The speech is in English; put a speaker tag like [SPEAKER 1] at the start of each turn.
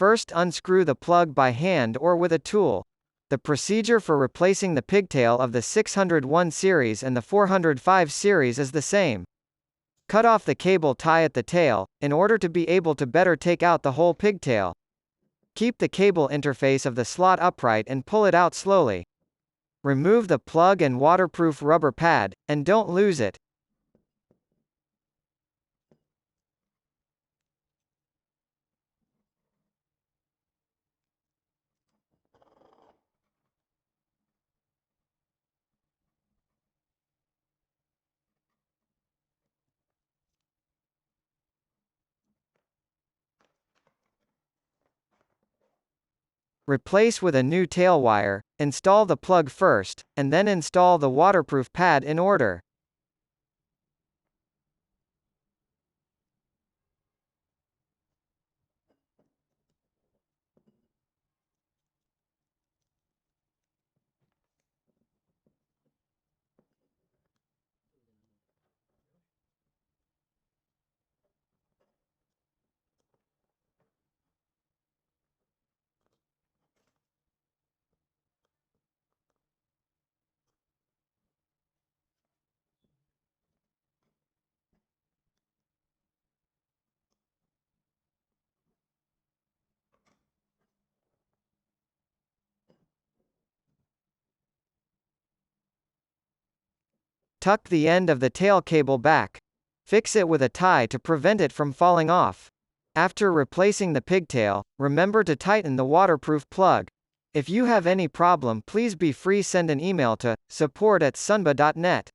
[SPEAKER 1] First, unscrew the plug by hand or with a tool. The procedure for replacing the pigtail of the 601 series and the 405 series is the same. Cut off the cable tie at the tail, in order to be able to better take out the whole pigtail. Keep the cable interface of the slot upright and pull it out slowly. Remove the plug and waterproof rubber pad, and don't lose it. Replace with a new tail wire, install the plug first, and then install the waterproof pad in order. Tuck the end of the tail cable back. Fix it with a tie to prevent it from falling off. After replacing the pigtail, remember to tighten the waterproof plug. If you have any problem, please be free send an email to support@sunba.net.